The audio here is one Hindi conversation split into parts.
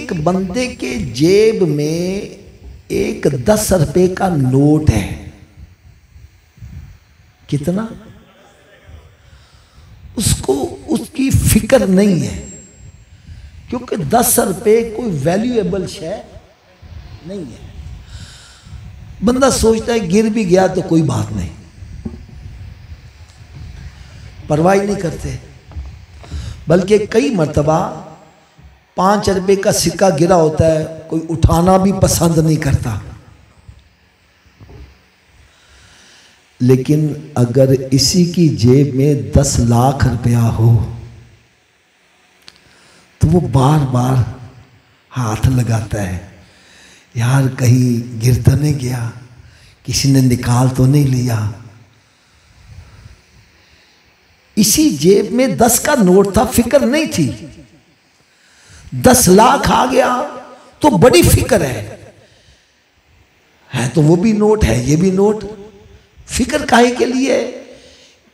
एक बंदे के जेब में एक 10 रुपए का नोट है। कितना? उसको उसकी फिक्र नहीं है, क्योंकि 10 रुपए कोई वैल्यूएबल शय नहीं है। बंदा सोचता है गिर भी गया तो कोई बात नहीं, परवाह नहीं करते। बल्कि कई मर्तबा 5 रुपए का सिक्का गिरा होता है, कोई उठाना भी पसंद नहीं करता। लेकिन अगर इसी की जेब में 10 लाख रुपया हो तो वो बार बार हाथ लगाता है, यार कहीं गिर तो नहीं गया, किसी ने निकाल तो नहीं लिया। इसी जेब में 10 का नोट था, फिक्र नहीं थी। 10 लाख आ गया तो बड़ी फिक्र है तो वो भी नोट है, ये भी नोट। फिक्र काहे के लिए?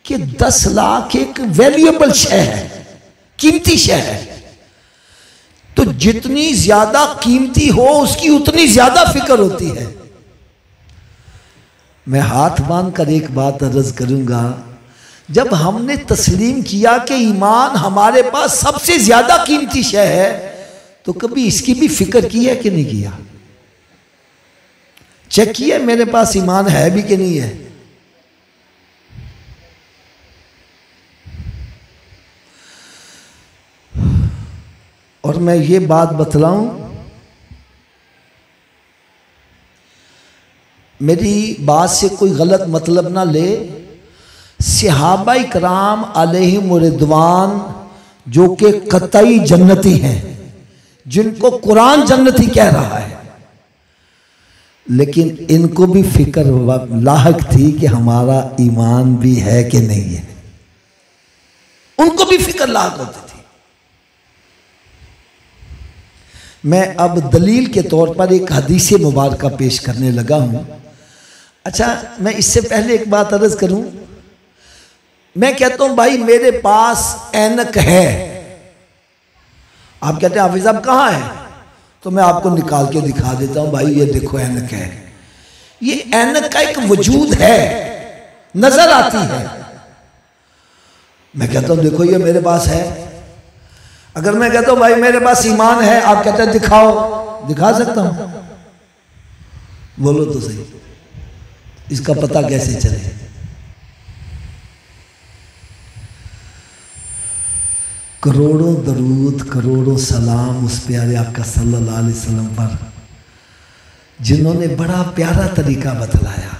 कि 10 लाख एक वैल्यूएबल शय है, कीमती शय है। तो जितनी ज्यादा कीमती हो उसकी उतनी ज्यादा फिक्र होती है। मैं हाथ बांध कर एक बात अर्ज करूंगा, जब हमने तस्लीम किया कि ईमान हमारे पास सबसे ज्यादा कीमती शय है, तो कभी इसकी भी फिक्र की है कि नहीं किया? चेक किया मेरे पास ईमान है भी कि नहीं है? और मैं ये बात बतलाऊं, मेरी बात से कोई गलत मतलब ना ले। सहाबा इकराम अलैहिम रिदवान जो कि कतई जन्नती हैं, जिनको कुरान जन्नती कह रहा है, लेकिन इनको भी फिक्र लाहक थी कि हमारा ईमान भी है कि नहीं है। उनको भी फिक्र लाहक होती थी। मैं अब दलील के तौर पर एक हदीस मुबारका पेश करने लगा हूं। अच्छा, मैं इससे पहले एक बात अर्ज करूं। मैं कहता हूं भाई मेरे पास ऐनक है, आप कहते हैं हाफिज साहब कहाँ है, तो मैं आपको निकाल के दिखा देता हूं, भाई ये देखो ऐनक है। ये ऐनक का एक वजूद है, नजर आती है। मैं कहता हूं देखो ये मेरे पास है। अगर मैं कहता हूं भाई मेरे पास ईमान है, आप कहते हैं दिखाओ, दिखा सकता हूं? बोलो तो सही, इसका पता कैसे चले? करोड़ों दरूद, करोड़ों सलाम उस प्यारे आका सल्लल्लाहु अलैहि वसल्लम पर, जिन्होंने बड़ा प्यारा तरीका बतलाया।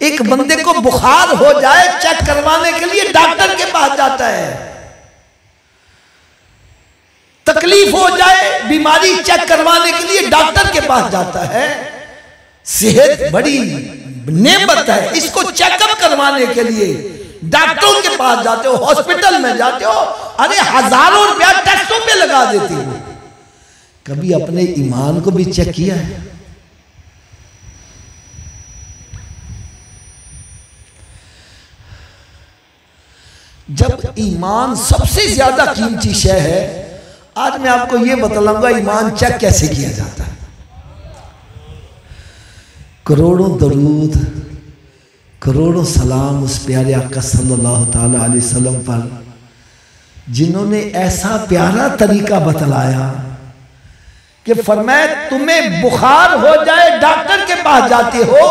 एक बंदे को बुखार हो जाए, चेक करवाने के लिए डॉक्टर के पास जाता है। तकलीफ हो जाए, बीमारी चेक करवाने के लिए डॉक्टर के पास जाता है। सेहत बड़ी नेमत है, इसको चेकअप करवाने के लिए डॉक्टरों के पास जाते हो, हॉस्पिटल में जाते हो, अरे हजारों रुपया टेस्टों पे लगा देते हो। कभी अपने ईमान को भी चेक किया है? जब ईमान सबसे ज्यादा कीमती शय है, आज मैं आपको यह बतलाऊंगा ईमान चेक कैसे किया जाता है। करोड़ों दरूद, करोड़ों सलाम उस प्यारे आका सल्लल्लाहु ताला अलैहि वसल्लम पर, जिन्होंने ऐसा प्यारा तरीका बतलाया कि फरमाया तुम्हें बुखार हो जाए, डॉक्टर के पास जाते हो,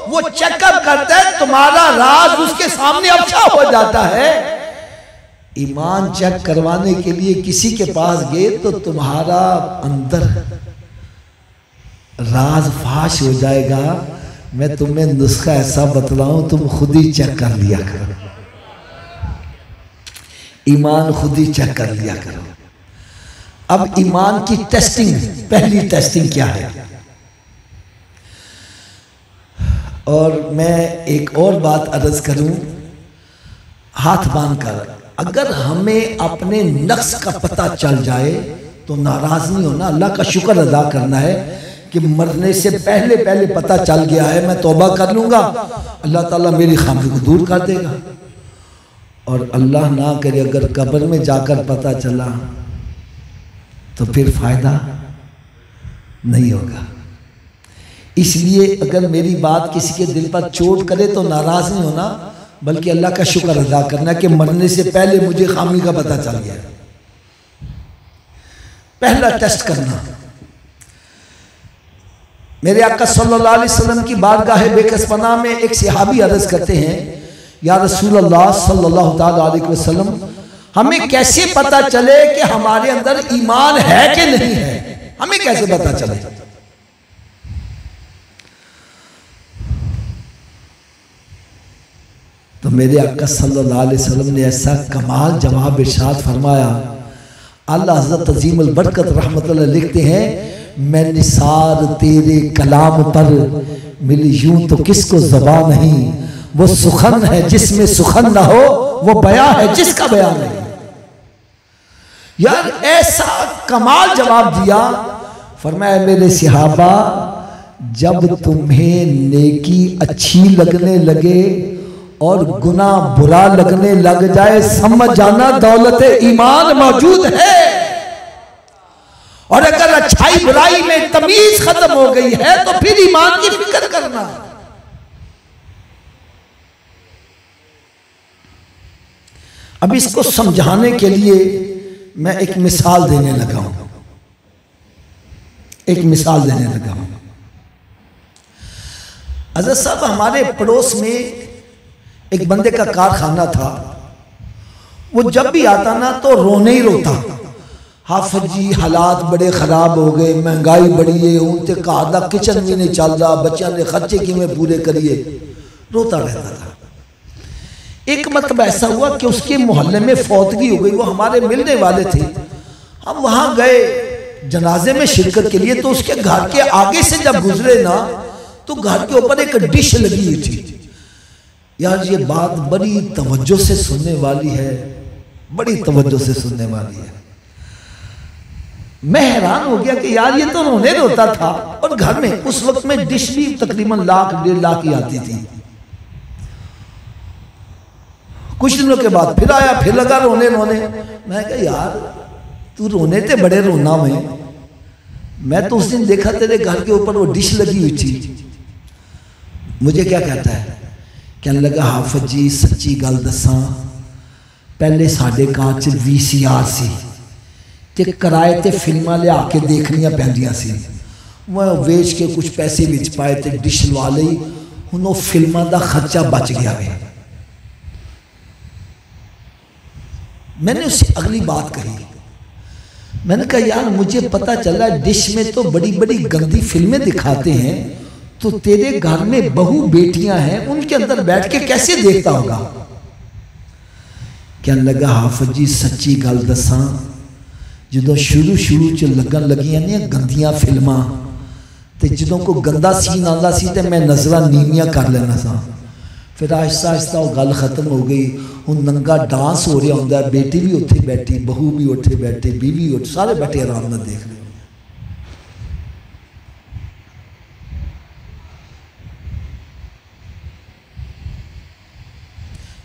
वो चेकअप करता है, तुम्हारा राज उसके सामने अफशा हो जाता है। ईमान चेक करवाने के लिए किसी के पास गए तो तुम्हारा अंदर राज फाश हो जाएगा। मैं तुम्हें नुस्खा ऐसा बतलाऊं, तुम खुद ही चेक कर लिया करो, ईमान खुद ही चेक कर लिया करो। अब ईमान की टेस्टिंग, पहली टेस्टिंग क्या है? और मैं एक और बात अर्ज करूं, हाथ बांध कर, अगर हमें अपने नक्स का पता चल जाए तो नाराज नहीं होना, अल्लाह का शुक्र अदा करना है कि मरने से पहले पहले पता चल गया है, मैं तौबा कर लूंगा, अल्लाह ताला मेरी खामी को दूर कर देगा। और अल्लाह ना करे अगर कब्र में जाकर पता चला तो फिर फायदा नहीं होगा। इसलिए अगर मेरी बात किसी के दिल पर चोट करे तो नाराज नहीं होना, बल्कि अल्लाह का शुक्र अदा करना कि मरने से पहले मुझे खामी का पता चल गया। पहला टेस्ट करना। मेरे आका सल्लल्लाहु अलैहि वसल्लम की बारगाह बेकसपना में एक सहाबी अर्ज करते हैं, या रसूल अल्लाह सल्लल्लाहु ताला अलैहि वसल्लम, हमें कैसे पता चले कि हमारे अंदर ईमान है कि नहीं है? हमें कैसे पता चले? तो मेरे आका सल्लल्लाहु अलैहि वसल्लम ने ऐसा कमाल जवाब इरशाद फरमाया। अल्लाह हज़रत अज़ीमुल बरकत रहमतुल्लाह लिखते हैं, मैं निसार तेरे कलाम पर मिली यूं तो किसको ज़बां नहीं, वो सुखन है जिसमें सुखन ना हो, वो बयां है जिसका बयां नहीं। यार ऐसा कमाल जवाब दिया। फरमाया मेरे सहाबा, जब तुम्हें नेकी अच्छी लगने लगे और गुनाह बुरा लगने लग जाए, समझ जाना दौलत ईमान मौजूद है। और अगर अच्छाई बुराई में तमीज खत्म हो गई है तो फिर ईमान की फिक्र करना। अब इसको समझाने के लिए मैं एक मिसाल देने लगा हूं। हज़रत साहब, हमारे पड़ोस में एक बंदे का कारखाना था। वो जब भी आता ना तो रोने ही रोता, हाफिज जी हालात बड़े खराब हो गए, महंगाई बड़ी है, उनके घर दा किचन भी नहीं चल रहा, बच्चों के खर्चे किवें पूरे करिए, रोता रहता था। एक मतलब ऐसा हुआ कि उसके मोहल्ले में फौतगी हो गई। वो हमारे मिलने वाले थे, हम वहां गए जनाजे में शिरकत के लिए। तो उसके घर के आगे से जब गुजरे ना तो घर के ऊपर एक डिश लगी हुई थी। यार ये बात बड़ी तवज्जो से सुनने वाली है, बड़ी तवज्जो से सुनने वाली है। मैं हैरान हो गया कि यार ये तो रोने रोता था, और घर में उस वक्त में डिश भी तकरीबन 1,00,000-1,50,000 की आती थी। कुछ दिनों के बाद फिर आया, फिर लगा रोने। मैं कहा यार तू रोने थे बड़े रोना में, मैं तो उस दिन देखा तेरे घर के ऊपर वो डिश लगी हुई थी। मुझे क्या कहता है, कहने लगा हाफिज जी सच्ची गल दसा, पहले साडे घर च VCR सी ते किराए ते फिल्मां लिया के देखनियां पैंदियां सी। मैं वेच के कुछ पैसे विच पाए ते डिश लवा लई, हुण वो फिल्मां दा खर्चा बच गया है। मैंने उससे अगली बात कही, मैंने कहा यार मुझे पता चला डिश में तो बड़ी बड़ी गंदी फिल्में दिखाते हैं, तो तेरे घर में बहू बेटियां हैं, उनके अंदर बैठ के कैसे देखता होगा? कहने लगा हाफिज जी सच्ची गल दसा, जो शुरू च लगन लगियां ने गंदियां फिल्मां, ते जो कोई गंदा सीन आता सी ते मैं नजरां नीवियां कर लेना सा। फिर आहिस्ता आहिस्ता वो गल खत्म हो गई। हुण नंगा डांस हो रहा होंदा, बेटी भी उत्थे बैठी, बहू भी उत्थे बैठे, बीवी उत्थे, सारे बैठे आराम नाल देख रहे।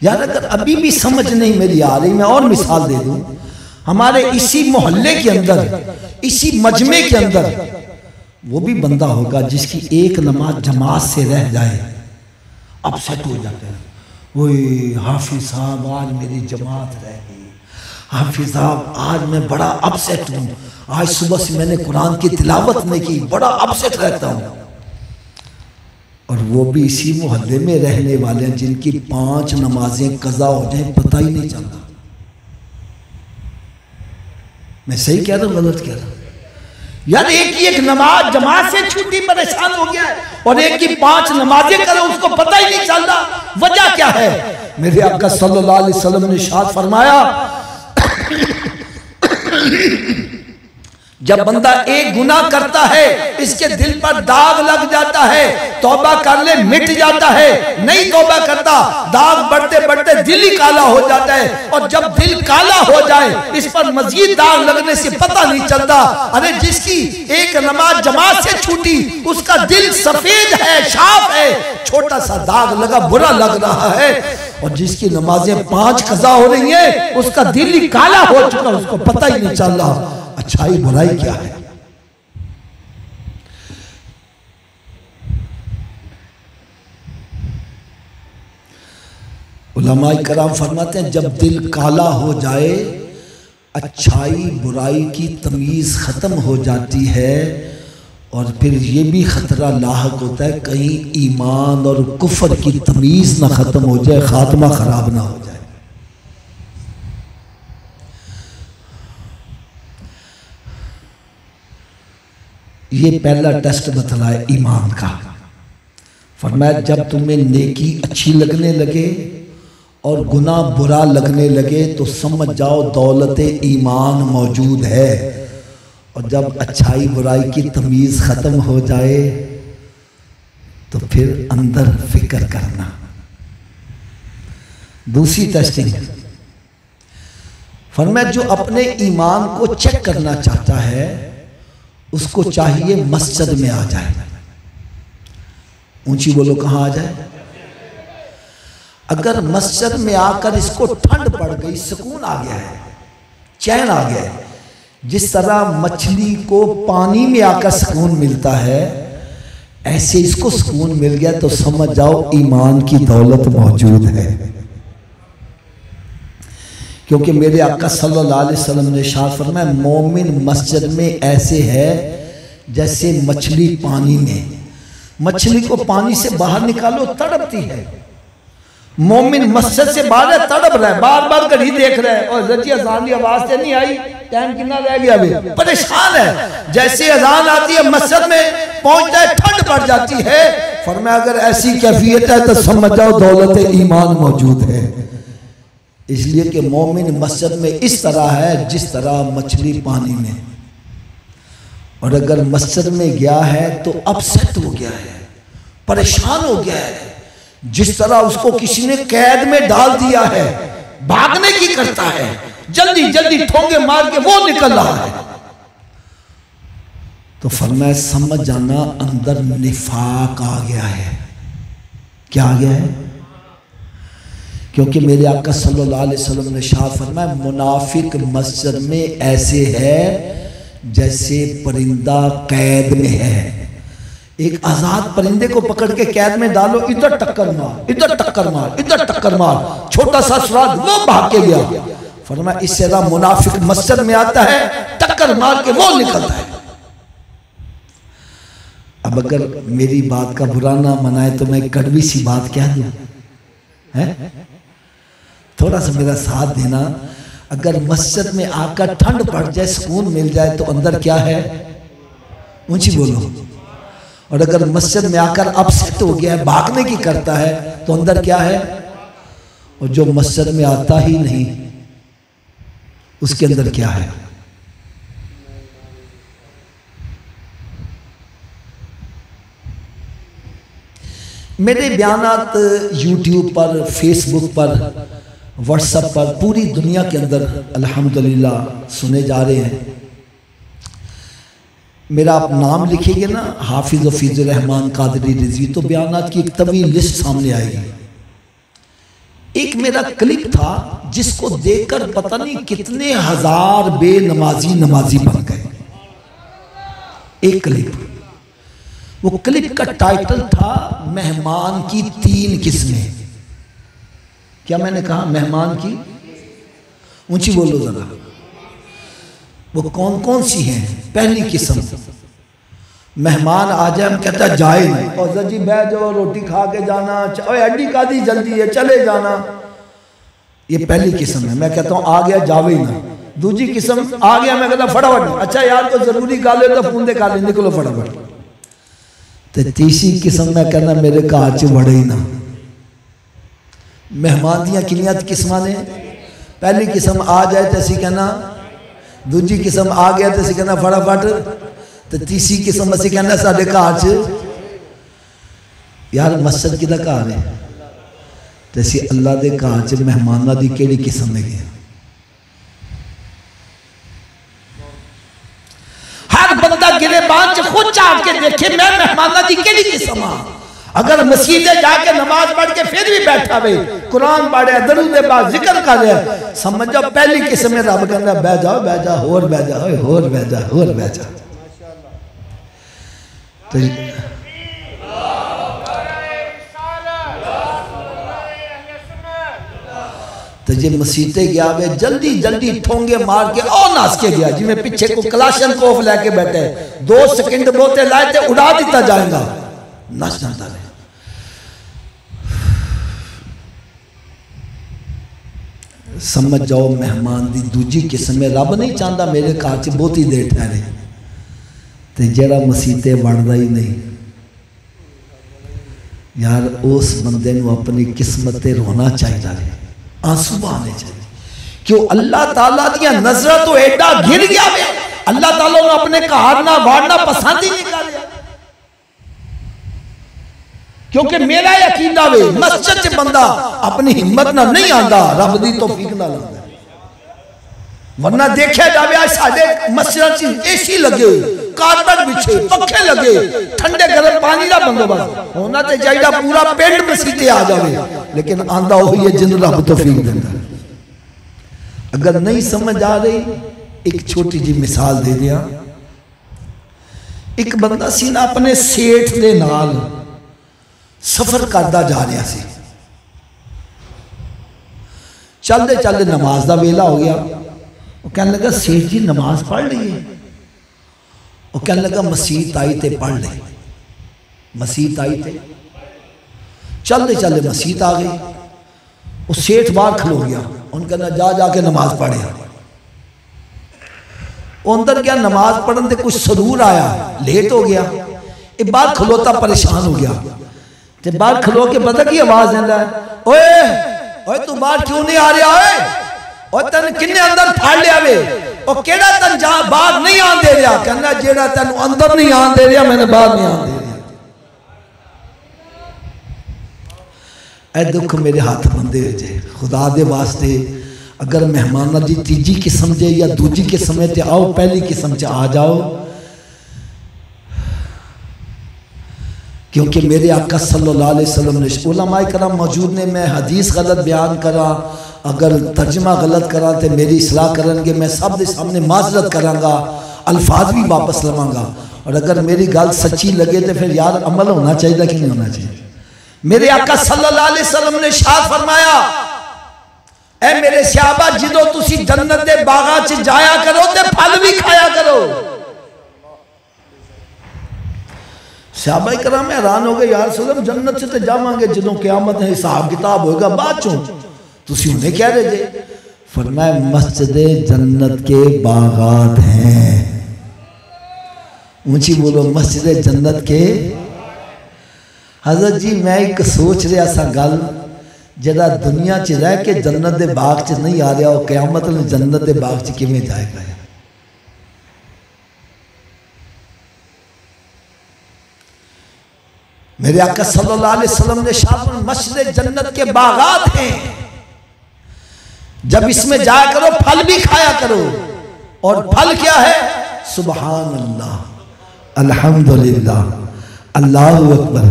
यार अगर अभी भी समझ नहीं मेरी आ रही, मैं और मिसाल दे दूं। हमारे इसी मोहल्ले के अंदर, इसी मजमे के अंदर वो भी बंदा होगा जिसकी एक नमाज जमात से रह जाए, अपसेट हो जाते हैं। वही हाफिज साहब आज मेरी जमात रह गई, हाफिज साहब आज मैं बड़ा अपसेट हूँ, आज सुबह से मैंने कुरान की तिलावत नहीं की, बड़ा अपसेट रहता हूँ। और वो भी इसी मोहल्ले में रहने वाले हैं जिनकी 5 नमाजें कज़ा हो जाए पता ही नहीं चलता। मैं सही कह रहा हूँ गलत कह रहा हूँ? यार एक ही एक नमाज जमात से छूटी परेशान हो गया है, और एक की 5 नमाजें करे उसको पता ही नहीं चल रहा। वजह क्या है? मेरे आका सल्लल्लाहु अलैहि वसल्लम ने इरशाद फरमाया, जब बंदा एक गुनाह करता है इसके दिल पर दाग लग जाता है, तौबा कर ले मिट जाता है, नहीं तौबा करता दाग बढ़ते बढ़ते दिल ही काला हो जाता है। और जब दिल काला हो जाए इस पर मजीद दाग लगने से पता नहीं चलता। अरे जिसकी एक नमाज जमात से छूटी उसका दिल सफेद है, साफ है, छोटा सा दाग लगा बुरा लग रहा है। और जिसकी नमाजें 5 कज़ा हो रही है उसका दिल ही काला हो चुका, उसको पता ही नहीं चल रहा अच्छाई बुराई क्या है। उलमा कराम फरमाते हैं जब दिल काला हो जाए, अच्छाई बुराई की तमीज़ ख़त्म हो जाती है, और फिर ये भी ख़तरा लाहक होता है कहीं ईमान और कुफ्र की तमीज़ ना ख़त्म हो जाए, ख़ात्मा ख़राब ना हो जाए। ये पहला टेस्ट बतलाया ईमान का। फरमाया जब तुम्हें नेकी अच्छी लगने लगे और गुनाह बुरा लगने लगे तो समझ जाओ दौलत ईमान मौजूद है, और जब अच्छाई बुराई की तमीज़ ख़त्म हो जाए तो फिर अंदर फिक्र करना। दूसरी टेस्टिंग, फरमाया जो अपने ईमान को चेक करना चाहता है उसको चाहिए मस्जिद में आ जाए। ऊंची बोलो, कहाँ आ जाए? अगर मस्जिद में आकर इसको ठंड पड़ गई, सुकून आ गया है, चैन आ गया है, जिस तरह मछली को पानी में आकर सुकून मिलता है ऐसे इसको सुकून मिल गया, तो समझ जाओ ईमान की दौलत मौजूद है। क्योंकि मेरे आका सल्लल्लाहु अलैहि वसल्लम ने इरशाद फरमाया मोमिन मस्जिद में ऐसे है जैसे मछली पानी में। मछली को पानी से बाहर निकालो तड़पती है, मोमिन मस्जिद से बाहर तड़प रहा है, बार बार घड़ी देख रहा है और रजी अज़ान की आवाज से नहीं आई, टाइम कितना रह गया, अभी परेशान है। जैसे अज़ान आती है मस्जिद में पहुंचता है ठंड पड़ जाती है। फरमाया अगर ऐसी कैफियत है तो समझ जाओ दौलत ईमान मौजूद है। इसलिए कि मोमिन मस्जिद में इस तरह है जिस तरह मछली पानी में, और अगर मस्जिद में गया है तो अपसेट हो गया है, परेशान हो गया है, जिस तरह उसको किसी ने कैद में डाल दिया है, भागने की करता है, जल्दी जल्दी ठोंगे मार के वो निकल रहा है, तो फरमाया समझ जाना अंदर निफाक आ गया है। क्या आ गया है? क्योंकि मेरे आका सल्लल्लाहु अलैहि वसल्लम ने इरशाद फरमाया मुनाफिक मस्जिद में ऐसे है जैसे परिंदा कैद में है। एक आजाद परिंदे को पकड़ के कैद में डालो, इधर टक्कर मार, इधर टक्कर मार, इधर टक्कर मार, छोटा सा स्वाद वो भाग के गया। फरमाया इससे ज्यादा मुनाफिक मस्जिद में आता है, टक्कर मार के वो निकलता है। अब अगर मेरी बात का बुरा ना मनाए तो मैं कड़वी सी बात क्या दूं, है? थोड़ा सा मेरा साथ देना। अगर मस्जिद में आकर ठंड पड़ जाए, सुकून मिल जाए तो अंदर क्या है? ऊंची बोलो। और अगर मस्जिद में आकर अपसेट हो गया है, भागने की करता है, तो अंदर क्या है? और जो मस्जिद में आता ही नहीं उसके अंदर क्या है? मेरे बयानात यूट्यूब पर, फेसबुक पर, व्हाट्सएप पर पूरी दुनिया के अंदर अल्हम्दुलिल्लाह सुने जा रहे हैं। मेरा आप नाम लिखेंगे ना, हाफिज हफीजुर रहमान कादरी रिजवी, तो बयानात की एक तवील लिस्ट सामने आएगी। एक मेरा क्लिप था जिसको देखकर पता नहीं कितने हजार बेनमाजी नमाजी बन गए। एक क्लिप, वो क्लिप का टाइटल था मेहमान की 3 किस्में। क्या मैंने कहा? मेहमान की, ऊंची बोलो जरा, वो कौन कौन सी हैं? पहली किस्म, मेहमान आ जाए, हम कहता है जाए नहीं, और जी बैठ जाओ रोटी खा के जाना, हड्डी कादी जल्दी है चले जाना, ये पहली किस्म है। मैं कहता हूँ आ गया जावे ही ना। दूसरी किस्म, आ गया, मैं कहता फटाफट, अच्छा यार कोई जरूरी गाले तो फोन दे खा ले, निकलो फटाफट। तो तीसरी किस्म मैं कहना मेरे घर च बड़े ही ना। मेहमान दियाँ किनियां किस्मां ने? पहली किस्म आ जाए तो असी कहना, दूजी किस्म आ गया तो असी कहना फटाफट, तो तीसरी किस्म असी कहना साडे घर च यार मस्जिद किदा घर है, तो असी अल्लाह के घर च मेहमानां दी केड़ी किस्म है? हर बंदा गिरेबान च खुद झांक के देखे मैं मेहमानां दी केड़ी किस्म हां। अगर मसीदे जाके नमाज पढ़ के फिर भी बैठा वे, कुरान पढ़े, दरूद पाक जिक्र कर रहा, समझ जाओ पहली किस्म में रब कहता बह जाओ, बह जा, होर बह जा, होर बह जा, होर बह जा। तो तो जे मसीते गया वे जल्दी जल्दी ठोंगे मार के और नाच के गया जिमें पीछे को कलाशन कोफ लेके बैठे 2 सेकंड बोते लाए थे उड़ा दिता जाएगा नच जाता है। समझ जाओ मेहमान दी दूजी किस्म में रब नहीं चाहता मेरे घर च बहुती देर ठहरे तो जरा मसीते बढ़ता ही नहीं यार उस बंदे को अपनी किस्मत ते रोना चाहिए आंसू बहाने चाहिए क्यों अल्लाह ताला दिया नजर तो एडा गिर गया वे अल्लाह ताला ने अपने घर ना वाड़ना पसंद ही नहीं कर लिया क्योंकि मेरा यकीन वे मस्जिद च बंदा अपनी हिम्मत ना नहीं आंदा रब दी तौफीक नाल आंदा वरना देखा जाए आज साडे मस्जिद च एसी लगे कारपेट बिछे पखे लगे ठंडे गर्म पानी का बंदोबस्त होना तो चाहिए पूरा पिंड मसीते आ जाए लेकिन आंदा वही है जिन रब तौफीक देंदा। अगर नहीं समझ आ रही एक छोटी जी मिसाल दे दिया। एक बंदा सी ना अपने सेठ दे नाल सफर करता जा रहा सी चलते चलते नमाज का वेला हो गया वो कहने लगा सेठ जी नमाज पढ़ लीए वो कहने लगा मसीत आई ते पढ़ ले मसीत आई ते चलते चलते मसीत आ गई वो सेठ बाहर खलो गया उन कहना जा जाके नमाज पढ़े अंदर गया नमाज पढ़ने से कुछ सरूर आया लेट हो गया ये बाहर खलोता परेशान हो गया ते बाहर खलो के पता की आवाज देता है ओए ओए तू बाहर क्यों नहीं आ रहा है और तेन किन्ने अंदर फाड़ लिया वे और केड़ा तन जा बाहर नहीं आन दे रहा कहना जेड़ा तेन अंदर नहीं आन दे रहा मैंने बाहर नहीं आन दे रहा ऐ दुख मेरे हाथ बंदे हो जाए खुदा दे वास्ते अगर मेहमाना की तीजी किस्म जे या दूजी किस्म ते आओ पहली किस्म च आ जाओ क्योंकि मेरे आका सल्लल्लाहु अलैहि वसल्लम ने उलमाए करम मौजूद ने मैं हदीस गलत बयान करा अगर तर्जमा गलत करा तो मेरी इस्लाह करेंगे मैं सब के सामने माजरत करांगा अल्फाज भी वापस लवांगा और अगर मेरी गल सच्ची लगे तो फिर यार अमल होना चाहिए कि नहीं होना चाहिए। मेरे आका सल्लल्लाहु अलैहि वसल्लम ने इरशाद फरमाया ऐ मेरे सहाबा जिदों तुसी जन्नत दे बागां च जाया करो ते फल भी खाया करो। सहाबा कराम हैरान हो गए यार सल्लम जन्नत से तो जावांगे जो क़यामत है हिसाब किताब होगा बाद चों तुसी उन्हें कह रहे थे फरमाया मस्जिद जन्नत के बागात हैं ऊंची बोलो मस्जिद जन्नत के। हजरत जी मैं एक सोच रहा सा गल जरा दुनिया च रह के जन्नत के बाग च नहीं आ रहा वो क़यामत में जन्नत के बाग च किवें जाएगा। मेरे आका सल्लल्लाहु अलैहि वसल्लम ने शाम मस्जिद जन्नत के बागात हैं जब इसमें जाया करो फल भी खाया करो और फल क्या है सुबहान अल्लाह अल्हम्दुलिल्लाह अल्लाहु अकबर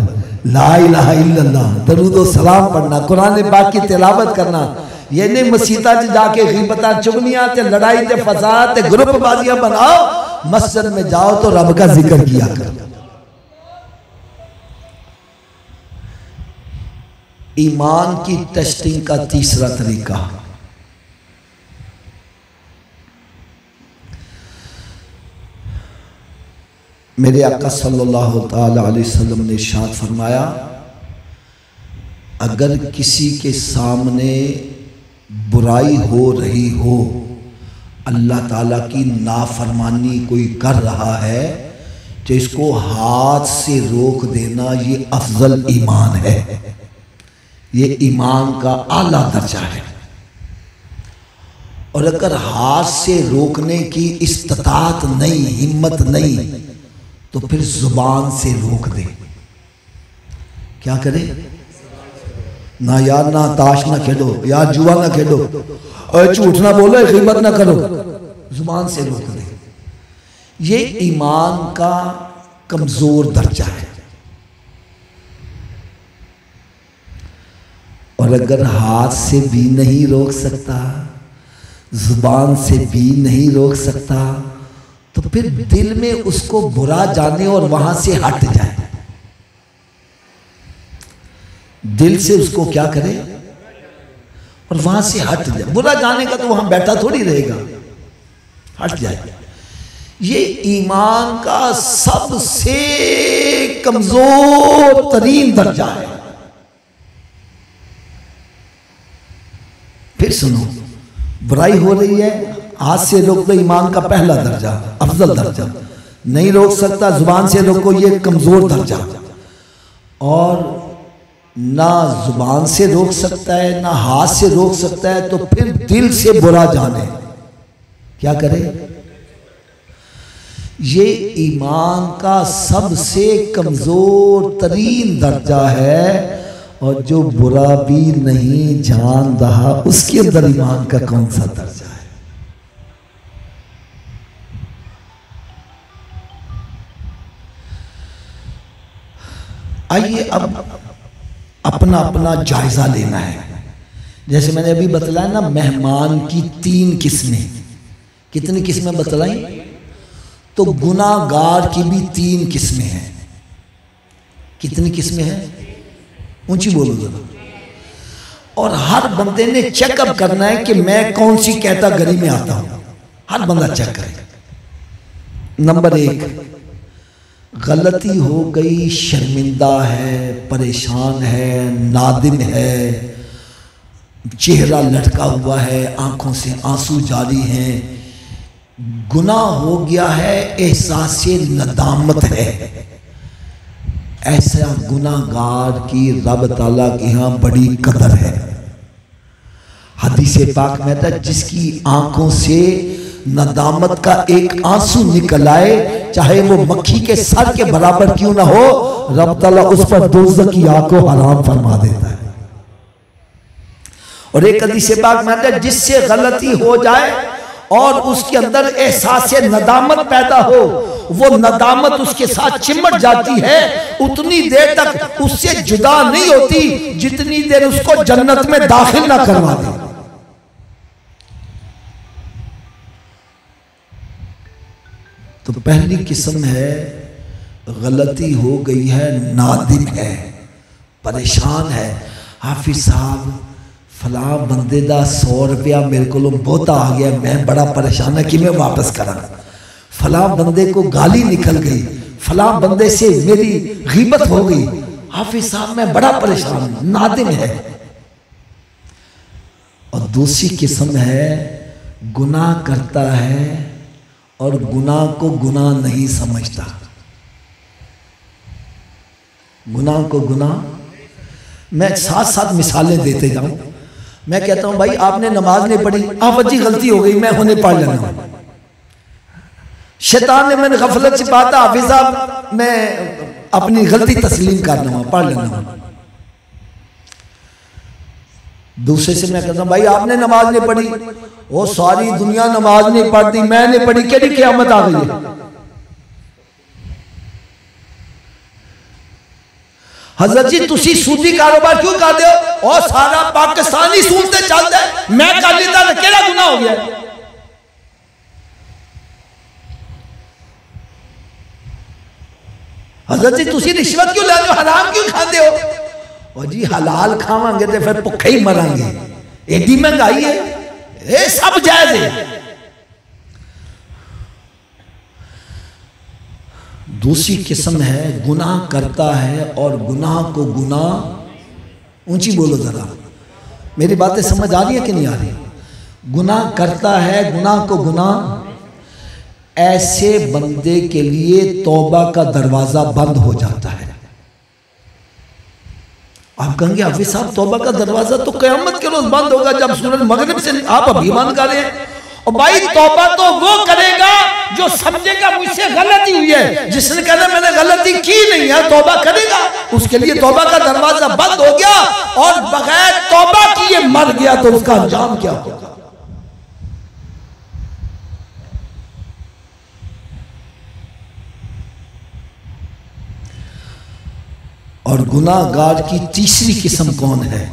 ला इलाहा इल्लल्लाह दरूद व सलाम पढ़ना कुरान पाक की तिलावत करना ये नहीं मसीता च जाके ग़ीबतां चुगलियां ते लड़ाई ते फसाद ते ग्रुप बाजियां बनाओ मस्जिद में जाओ तो रब का जिक्र किया करो। ईमान की टेस्टिंग का तीसरा तरीका मेरे आका सल्लल्लाहु ताला अलैहि वसल्लम ने इरशाद फरमाया अगर किसी के सामने बुराई हो रही हो अल्लाह ताला की नाफरमानी कोई कर रहा है तो इसको हाथ से रोक देना ये अफजल ईमान है ये ईमान का आला दर्जा है। और अगर हाथ से रोकने की इस्तात नहीं हिम्मत नहीं तो फिर जुबान से रोक दे। क्या करे ना यार ना ताश ना खेलो यार जुआ ना खेलो और झूठ ना बोलो ग़ीबत ना करो जुबान से रोक दे। ये ईमान का कमजोर दर्जा है। और अगर हाथ से भी नहीं रोक सकता जुबान से भी नहीं रोक सकता तो फिर दिल में उसको बुरा जाने और वहां से हट जाए। दिल से उसको क्या करे और वहां से हट जाए। बुरा जाने का तो वहां बैठा थोड़ी रहेगा, हट जाए। ये ईमान का सबसे कमजोर तरीन दर्जा है। फिर सुनो, बुराई हो रही है, हाथ से रोक दो, ईमान का पहला दर्जा, अफजल दर्जा। नहीं रोक सकता, जुबान से रोको, ये कमजोर दर्जा। और ना जुबान से रोक सकता है ना हाथ से रोक सकता है, तो फिर दिल से बुरा जाने, क्या करे? ये ईमान का सबसे कमजोर तरीन दर्जा है, और जो बुरा भी नहीं जान रहा उसके अंदर ईमान का कौन सा दर्जा है? आइए अब अपना अपना जायजा लेना है। जैसे मैंने अभी बतलाया ना, मेहमान की 3 किस्में। कितनी किस्में बतलाई? तो गुनाहगार की भी 3 किस्में हैं। कितनी किस्में हैं? ऊंची बोलो जरा। और हर बंदे ने चेकअप करना है कि मैं कौन सी कैटेगरी में आता हूं। हर बंदा चेक करे। नंबर 1, गलती हो गई, शर्मिंदा है, परेशान है, नादिम है, चेहरा लटका हुआ है, आंखों से आंसू जारी हैं, गुनाह हो गया है, एहसास नदामत है। ऐसा गुनाहगार की रब ताला के यहाँ बड़ी कदर है। हदीस पाक में था, जिसकी आंखों से नदामत का एक आंसू निकल आए, चाहे वो मक्खी के सर के बराबर क्यों ना हो, रब ताला उस पर दोज़ख की आग को हराम फरमा देता है। और एक हदीस पाक में था, जिससे गलती हो जाए और उसके अंदर एहसास नदामत पैदा हो, वो नदामत उसके साथ चिमट जाती है, उतनी देर तक उससे जुदा नहीं होती जितनी देर उसको जन्नत में दाखिल ना करवा दे। तो पहली किस्म है, गलती हो गई है, नादिम है, परेशान है। हाफिज साहब, फला बंदे दा 100 रुपया मेरे को बहुत आ गया, मैं बड़ा परेशान है कि मैं वापस करा। फला बंदे को गाली निकल गई, फला बंदे से मेरी गीबत हो गई। हाफिज साहब मैं बड़ा परेशान हूं, नादिम है। और दूसरी किस्म है, गुनाह करता है और गुनाह को गुनाह नहीं समझता। गुनाह को गुनाह, मैं साथ साथ मिसालें देते जाऊं। मैं कहता हूं, भाई आपने नमाज नहीं पढ़ी, आप अच्छी गलती हो गई, मैं होने पढ़ लेना। शैतान ने मैंने गफलत से पाता, हाफिज साहब मैं अपनी गलती तस्लीम करना, पढ़ लेना। दूसरे से मैं कहता हूं, भाई आपने नमाज नहीं पढ़ी, वो सारी दुनिया नमाज नहीं पढ़ती, मैं नहीं पढ़ी, केड़ी क़यामत आ गई है। हजरत जी तुसी सूदी कारोबार क्यों कर दो, और सारा पाकिस्तानी सूद ते चलदा है, मैं कर लेता तो केड़ा गुनाह हो गया? हजरत जी तुसी रिश्वत क्यों लेते हो, हराम क्यों खाते हो? और जी हलाल खावांगे तो फिर भुखे ही मरांगे, एडी महंगाई है, ये सब जायज है। दूसरी किस्म है, गुनाह करता है और गुनाह को गुनाह, ऊंची बोलो जरा, मेरी बातें समझ आ रही है कि नहीं आ रही? गुनाह करता है, गुनाह को गुनाह, ऐसे बंदे के लिए तौबा का दरवाजा बंद हो जाता है। आप कहेंगे हाफिज साहब तौबा का दरवाजा तो क़यामत के रोज बंद होगा, जब सूरज मगरिब से आप अभी बंद कर रहे हैं। और भाई तौबा तो वो करेगा जो समझेगा मुझसे गलती हुई है। जिसने कहना मैंने गलती की नहीं है, तौबा करेगा, उसके लिए तौबा का दरवाजा बंद हो गया। और बगैर तौबा किए मर गया तो उसका अंजाम क्या होगा? और गुनाहगार की तीसरी किस्म कौन है?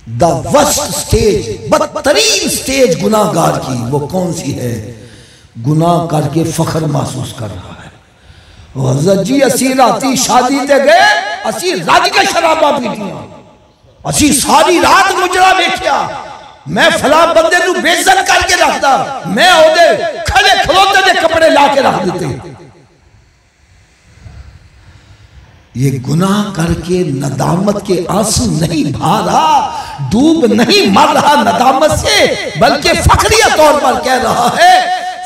द वर्स्ट स्टेज, बदतरीन स्टेज गुनाहगार की वो कौन सी है? गुनाह करके फख्र महसूस कर रहा है। हज़रत जी असी राती शादी ते गए, असी राज के शराबा पीटियां, असी सारी रात गुजरा देखिया, मैं फला बंदे नू बेइज्जत करके रखता, मैं ओदे खड़े खलोते दे कपड़े ला के रख देते। ये गुनाह करके नदामत के आंसू नहीं बहा रहा, डूब नहीं मर रहा नदामत से, बल्कि फखरिया तौर पर कह रहा है,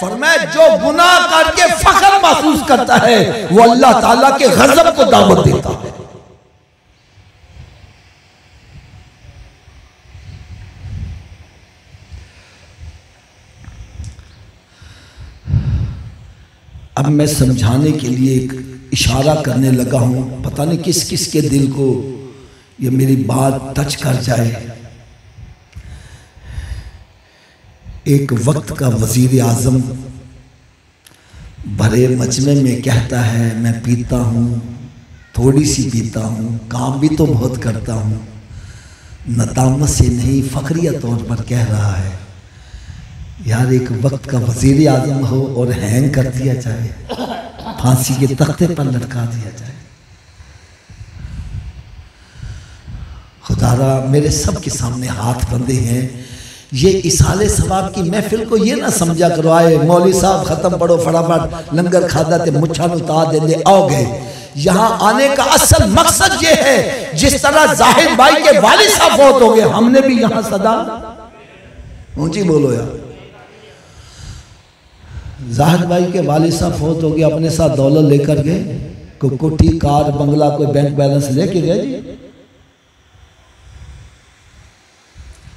फरमाया जो गुनाह करके फख्र महसूस करता है वो अल्लाह ताला के गजब को दावत देता है। अब मैं समझाने के लिए एक इशारा करने लगा हूं, पता नहीं किस किस के दिल को ये मेरी बात टच कर जाए। एक वक्त का वजीर आजम भरे मजमे में कहता है, मैं पीता हूँ, थोड़ी सी पीता हूँ, काम भी तो बहुत करता हूँ, नदामत से नहीं फखरिया तौर पर कह रहा है। यार एक वक्त का वजीर आजम हो और हैंग कर दिया जाए, फांसी के तख्ते पर लटका दिया जाए। खुदारा मेरे सब के सामने हाथ बंधे हैं, ये इसाले सवाब की महफिल को ये ना समझा करो आए मौली साहब खत्म पढ़ो फटाफट लंगर खादा ते मुच्छा उतार देंगे आओ गए। यहाँ आने का असल मकसद ये है, जिस तरह जाहिद भाई के वालिद साहब फौत हो गए, हमने भी यहाँ सदा ऊंची बोलो यार, जाहिद भाई के वालिद साहब फौत हो गए, अपने साथ दौलत लेकर गए, कोई कोठी कार बंगला कोई बैंक बैलेंस लेके गए जी।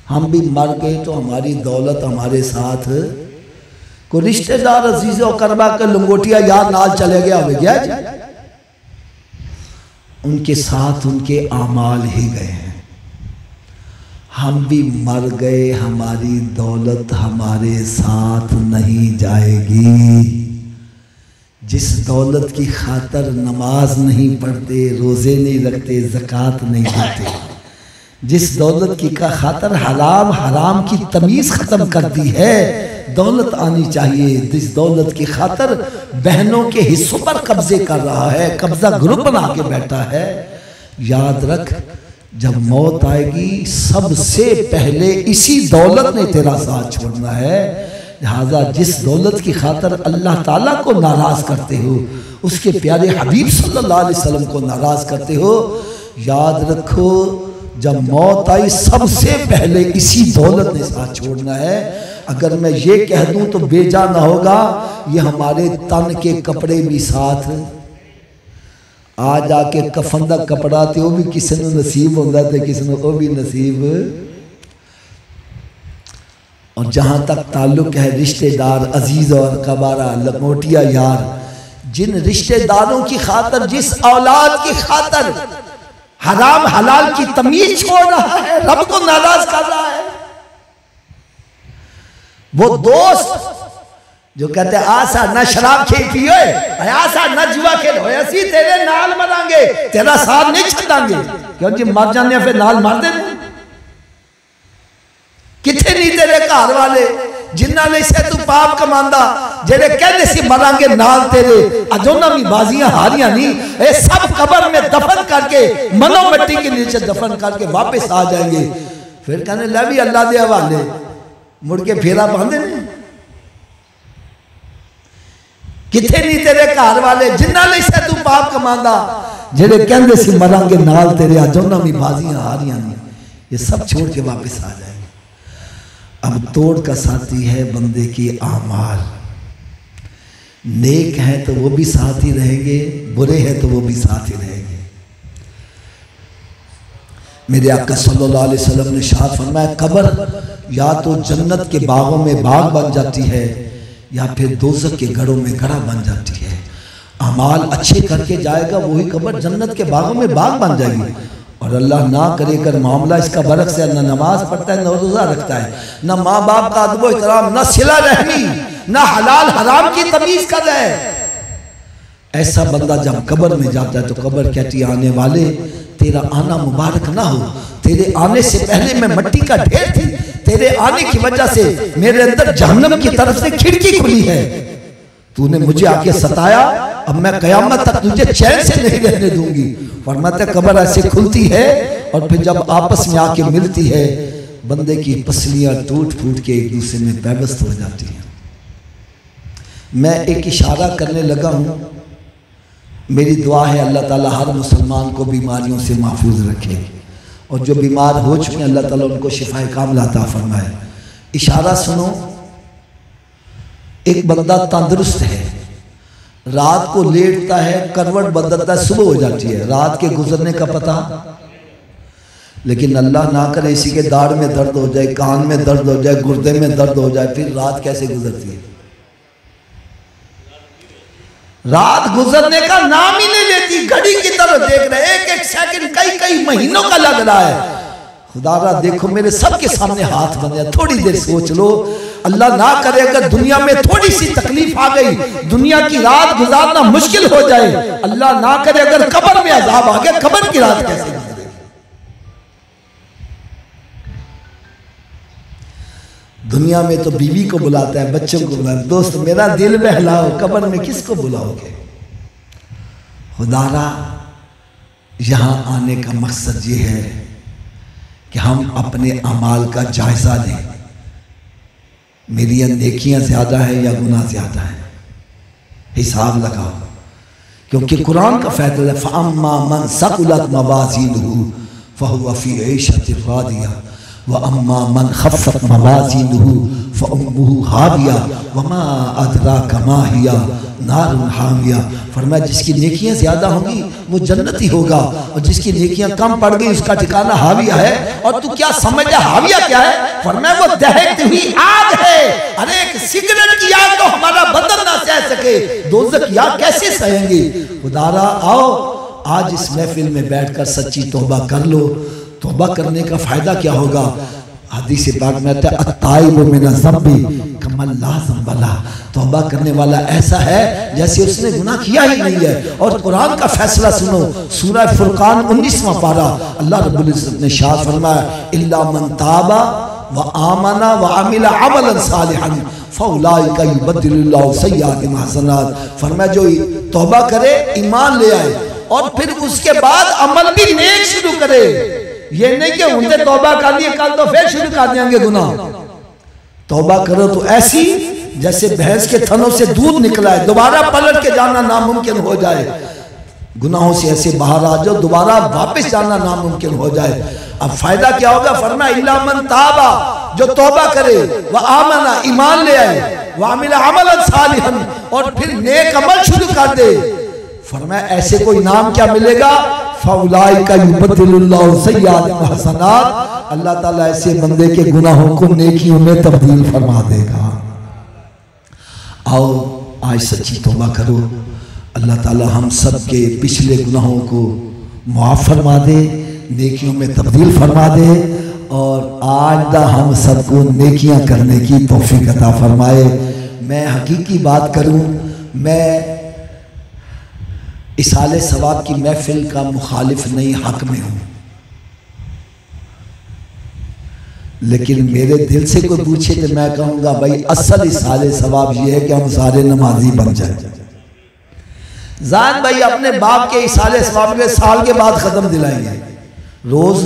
हम भी मर गए तो हमारी दौलत हमारे साथ, कोई रिश्तेदार अजीज़ो करबा के लंगोटिया यार नाल चले गया हो गया जी, उनके साथ उनके आमाल ही गए हैं। हम भी मर गए, हमारी दौलत हमारे साथ नहीं जाएगी। जिस दौलत की खातर नमाज नहीं पढ़ते, रोज़े नहीं रखते, ज़कात नहीं देते, जिस दौलत की का खातर हलाल हराम की तमीज़ ख़त्म कर दी है, दौलत आनी चाहिए। जिस दौलत की खातर बहनों के हिस्सों पर कब्जे कर रहा है, कब्जा ग्रुप बना के बैठा है, याद रख जब मौत आएगी सबसे पहले इसी दौलत ने तेरा साथ छोड़ना है। लिहाजा जिस दौलत की खातर अल्लाह ताला को नाराज करते हो, उसके प्यारे हबीब सल्लल्लाहु अलैहि वसल्लम को नाराज करते हो, याद रखो जब मौत आई सबसे पहले इसी दौलत ने साथ छोड़ना है। अगर मैं ये कह दूं तो बेजा ना होगा, ये हमारे तन के कपड़े भी साथ आ जाके कफन का कपड़ा तो भी किसी को नसीब होता है, किसी को भी नसीब। और जहाँ तक ताल्लुक है रिश्तेदार अजीज और कबारा लंगोटिया यार, जिन रिश्तेदारों की खातर, जिस औलाद की खातर हराम हलाल की तमीज छोड़ रहा है, रब को नाराज कर रहा है, वो दोस्त जो कहते आसा न शराब खेल पियो, आसा न जुआ खेलो, ऐसी तेरे नाल मरांगे, तेरा साथ नहीं छड़ांगे, क्यों जी मर जाने फिर नाल मार दे। किथे नहीं तेरे घर वाले जिन्होंने से तू पाप कमांदा, जेड़े कहते सी मरांगे नाल तेरे, अजोना भी बाजियां हारियां नहीं, ये सब कब्र में दफन करके मनो मिट्टी के नीचे दफन करके वापस आ जाएंगे। फिर कहने ला भी अल्लाह दे हवाले, मुड़ के फेरा बांधे ने। किथे नहीं तेरे घर वाले जिन्होंने से तू पाप कमांदा, जेड़े कहते सी मरांगे नाल तेरे, अजोना भी बाजियां हारियां नहीं, ये सब छोड़ के वापस आ जाएंगे। अब तोड़ का साथी है बंदे की आमाल, नेक है तो वो भी साथ ही रहेंगे, बुरे हैं तो वो भी साथ ही रहेंगे। मेरे आका सल्लल्लाहु अलैहि वसल्लम ने शाद फरमाया, कब्र या तो जन्नत के बागों में बाग बन जाती है या फिर दोज़ख के घड़ों में घड़ा बन जाती है। अमाल अच्छे करके जाएगा वही कब्र जन्नत के बागों में बाग बन जाएगी। और अल्लाह ना करे अगर मामला इसका बरक से, न नमाज पढ़ता है, न रोज़ा रखता है, न माँ बाप का अदब एहतराम, न सिला रहमी, न हलाल हराम की तमीज़ कर रहा है, ऐसा बंदा जब कब्र में जाता है तो कब्र कहती है आने वाले तेरा आना मुबारक ना हो, तेरे आने से पहले मैं मिट्टी का ढेर थी, तेरे आने की वजह से मेरे अंदर जहन्नम की तरफ से खिड़की खुली है, तूने मुझे आके सताया, अब मैं कयामत तक तुझे चैन से नहीं रहने दूंगी। फरमाते कब्र ऐसे खुलती है और फिर जब आपस में आके मिलती है बंदे की पसलियां टूट फूट के एक दूसरे में पैवस्त हो जाती हैं। मैं एक इशारा करने लगा हूँ, मेरी दुआ है अल्लाह ताला हर मुसलमान को बीमारियों से महफूज रखे और जो बीमार हो चुके हैं अल्लाह ताला उनको शिफाए कामिला अता फरमाए। इशारा सुनो, एक बंदा तंदुरुस्त है, रात को लेटता है, करवट बदलता है, सुबह हो जाती है, रात के गुजरने का पता, लेकिन अल्लाह ना करे इसी के दाढ़ में दर्द हो जाए, कान में दर्द हो जाए, गुर्दे में दर्द हो जाए, फिर रात कैसे गुजरती है? रात गुजरने का नाम ही नहीं लेती, घड़ी की तरफ देख रहे, एक एक सेकंड कई कई महीनों का लग रहा है। खुदारा देखो मेरे सबके सामने हाथ बने, थोड़ी देर सोच लो, अल्लाह ना करे अगर दुनिया में थोड़ी सी तकलीफ आ गई, दुनिया की रात गुजारना मुश्किल हो जाए, अल्लाह ना करे अगर कब्र में अजाब आ गया, कब्र की रात कैसे गुजरेगी? दुनिया में तो बीवी को बुलाता है, बच्चों को बुलाता है, दोस्त मेरा दिल बहलाओ, कब्र में किसको बुलाओगे? खुदारा यहां आने का मकसद ये है कि हम अपने अमाल का जायजा लें, मेरी नेकियां ज्यादा है या गुनाह ज्यादा है, हिसाब लगाओ, क्योंकि कुरान का फैसला है फअम्मा मन सकुलत मवाज़ीनुहु फहुव फी ईशतिन रादिया व अम्मा मन खफ़्फ़त मवाज़ीनुहु फ़उम्मुहु हाविया वमा अदराका मा हिया नारुन हामिया। फरमाया जिसकी नेकियां ज्यादा होंगी वो जन्नती होगा और जिसकी नेकियां कम पड़ गई उसका ठिकाना हाविया है। और तू क्या समझ रहा हाविया क्या है? फरमाया वो दहकती हुई आग है। अरे एक सिगरेट की आग तो हमारा बदन ना सह सके, दोज़ख की आग कैसे सहेंगे? खुदारा आओ आज इस महफिल में बैठकर सच्ची तौबा कर लो। तौबा करने का फायदा क्या होगा? हदीस पाक में आता है अत्ताइबु मिन ज़ंबी कमन ला ज़ंब ला। तौबा करने वाला ऐसा है जैसे उसने गुनाह किया ही नहीं है। और कुरान का फैसला सुनो, सूरह फुरकान 19वां पारा, अल्लाह रब्बुल इज्जत ने शाद फरमाया इल्ला मन ताबा व आमना व अमिला अमलन सालिहन फउलाइका युबद्दिलुल्लाहु सय्यातिहिम हसनात। फरमाया जो तौबा करे, ईमान ले आए और फिर उसके बाद अमल भी नेक शुरू करे। ये नहीं कि उनसे तौबा कर लिए कल तो फिर शुरू कर देंगे गुनाह। तौबा करो तो ऐसी जैसे भैंस के थनों से दूध निकला है, दोबारा पलट के जाना नामुमकिन हो जाए। गुनाहों से ऐसे बाहर आ जाओ, दोबारा वापस जाना नामुमकिन हो जाए। अब फायदा क्या होगा? फरमाया इल्ला मन ताबा, जो तौबा करे, वह आमना, ईमान ले आए, वह अमिला अमलन सालिहन, और फिर नेक अमल शुरू कर दे। फरमाया ऐसे को इनाम क्या मिलेगा? फउलाइका युबद्दिलुल्लाहु सय्यातिहिम हसनात। अल्लाह ताला ऐसे बंदे के गुनाहों को नेकियों में तब्दील फरमा देगा। आओ आज सच्ची तौबा करो, अल्लाह ताला हम सब के पिछले गुनाहों को मुआफ़ फरमा दे, नेकियों में तब्दील फरमा दे और आज हम सबको नेकियां करने की तौफीक अता फरमाए। मैं हकीकी बात करूं, मैं इसाले सवाब की महफिल का मुखालिफ नहीं, हक में हूं, लेकिन मेरे दिल से कोई पूछे तो मैं कहूंगा भाई असल इसाले सवाब ये है कि हम सारे नमाजी बन जाए। जान भाई अपने बाप के इसाले सवाब के साल के बाद खत्म दिलाएंगे, रोज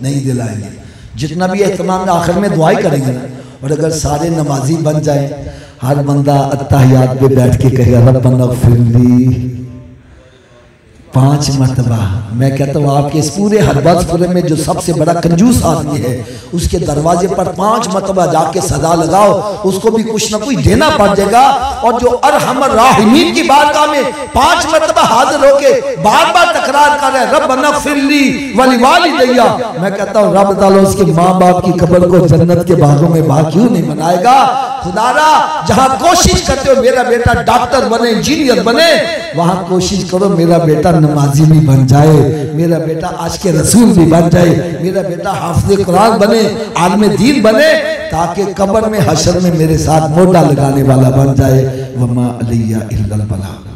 नहीं दिलाएंगे। जितना भी एहतमाम आखिर में दुआई करेंगे ना, और अगर सारे नमाजी बन जाए, हर बंदा अत्तहियात पे बैठ के कहेगा रब्बना ग़फ़िरली 5 मरतबा। मैं कहता हूँ आपके इस पूरे हरबतपुरे में जो सबसे बड़ा कंजूस आदमी है, उसके दरवाजे पर 5 मरतबा जाके सदा लगाओ, उसको भी कुछ ना कुछ देना पड़ जाएगा। और जो अरहमर राहिमीन की बारगाह में 5 मरतबा हाजिर होके बार बार तकरार कर रहे रब्बना ग़फ़िरली वलिवालिदैया, मैं कहता हूँ रब ताला उसके माँ बाप की कब्र को जन्नत के बागों में बाग क्यों नहीं बनाएगा? खुदारा जहाँ कोशिश करते हो मेरा बेटा डॉक्टर बने, इंजीनियर बने, वहां कोशिश करो मेरा बेटा नमाजी भी बन जाए, मेरा बेटा आज के रसूल भी बन जाए, मेरा बेटा हाफिज़ कुरान बने, आलिम दीन बने, ताकि कब्र में हशर में मेरे साथ मोटा लगाने वाला बन जाए। वमा अलैया इल्लल बलाग।